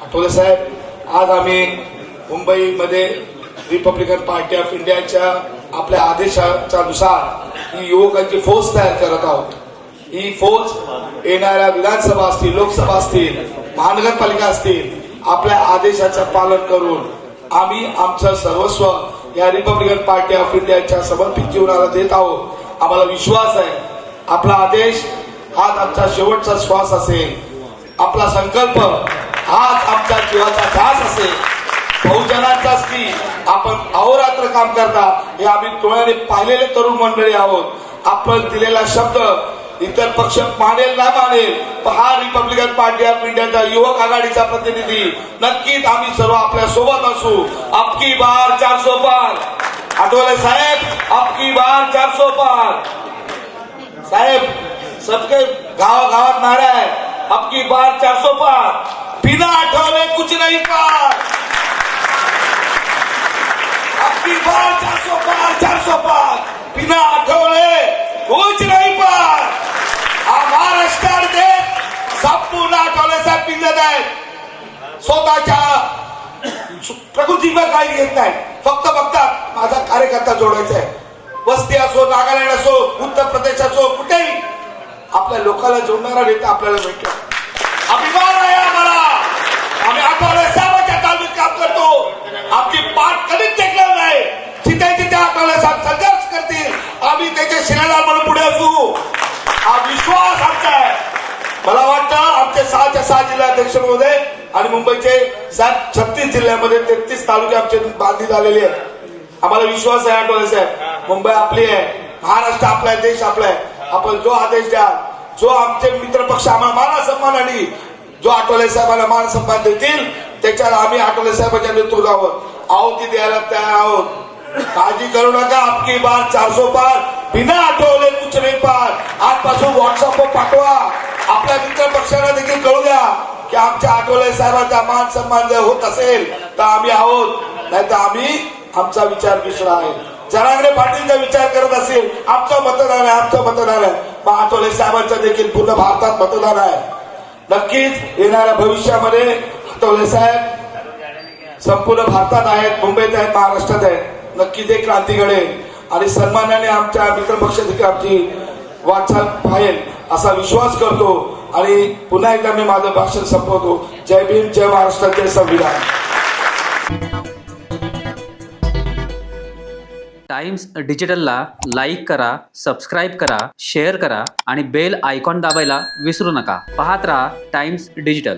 आठवले साहेब, आज आम्ही मुंबईमध्ये रिपब्लिकन पार्टी ऑफ इंडियाच्या आपल्या आदेशाच्या नुसार ही युवकांची फौज तयार करत आहोत। ही फौज येणाऱ्या विधानसभा असतील, लोकसभा असतील, महानगरपालिका असतील, आपल्या आदेशाचं पालन करून आम्ही आमचं सर्वस्व या रिपब्लिकन पार्टी ऑफ इंडियाच्या समर्पित जीवनाला देत आहोत। आम्हाला विश्वास आहे आपला आदेश हाच आमचा शेवटचा श्वास असेल, आपला संकल्प हाच आमच्या जीवाचा ध्यास असेल। बहुजनांचा स्त्री आपण अहोरात्र काम करता हे आम्ही डोळ्याने पाहिलेले तरुण मंडळी आहोत। आपण दिलेला शब्द इतर पक्ष मानेल ना मानेल, पण हा रिपब्लिकन पार्टी ऑफ इंडियाचा युवक आघाडीचा प्रतिनिधी नक्कीच आम्ही सर्व आपल्या सोबत असू। अबकी बार 400 पार, आठवले साहेब, अबकी बार 400 पार साहेब, सबके गावागावात नारा है, अबकी बार 400 पार, बिना आठवले कुछ नहीं पार, अबकी बार 400 पार, 400 पार, बिना आठवले कुछ नहीं पार। महाराष्ट्रामध्ये संपूर्ण आठवले साहेब पिंजत आहेत, स्वतःच्या प्रकृतीवर काही घेत नाही, फक्त बघतात माझा कार्यकर्ता जोडायचा आहे। वस्ती असो, नागालँड असो, उत्तर प्रदेश असो, कुठेही आपल्या लोकांना जोडणारा नेता आपल्याला भेटला। अभिमान आहे आम्हाला, आम्ही आठवले साहेबांच्या तालमीत काम करतो, आमची पाठ कधीच टेकणार नाही। जिथे जिथे आठवले साहेब संघर्ष करतील आम्ही त्याचे शिलेदार म्हणून पुढे असू, हा विश्वास आमचा आहे। मला वाटतं आमचे 6 जिल्हाध्यक्ष महोदय आणि मुंबईचे 36 जिल्ह्यामध्ये 33 तालुके आमचे बांधणी झालेले आहेत। आम्हाला विश्वास आहे आठवले साहेब, मुंबई आपली आहे, महाराष्ट्र आपला आहे, देश आपला आहे। आपण जो आदेश द्याल, जो आमचे मित्र पक्ष आम्हाला मान सन्मान आणि जो आठवले साहेबांना मान सन्मान देतील त्याच्याला आम्ही आठवले साहेबांच्या नेतृत्वावर आहुती द्यायला तयार आहोत। काळजी करू नका, अबकी बार 400 पार, बिना आठवले कुछ नहीं पार। आजपासून व्हॉट्सअपवर पाठवा, आपल्या मित्र पक्षांना देखील कळू द्या की आमच्या आठवले साहेबांचा मान सन्मान जर होत असेल तर आम्ही आहोत, नाही तर आम्ही आमचा विचार दुसरा आहे। जरांगे पाटीलचा विचार करत असेल आमचं मतदान आहे, आमचं मतदान आहे, पण आठवले साहेबांचं देखील पूर्ण भारतात मतदान आहे। नक्कीच येणाऱ्या भविष्यामध्ये आठवले साहेब संपूर्ण भारतात आहेत, मुंबईत आहेत, महाराष्ट्रात आहेत, नक्कीच एक क्रांती घडेल आणि सन्मानाने आमच्या मित्रपक्ष देखील आमची वाटचाल पाहेल असा विश्वास करतो। आणि पुन्हा एकदा मी माझं भाषण संपवतो। जय भीम, जय महाराष्ट्र, जय संविधान। टाइम्स डिजिटलला लाईक करा, सबस्क्राईब करा, शेअर करा आणि बेल आयकॉन दाबायला विसरू नका। पाहत रहा टाइम्स डिजिटल।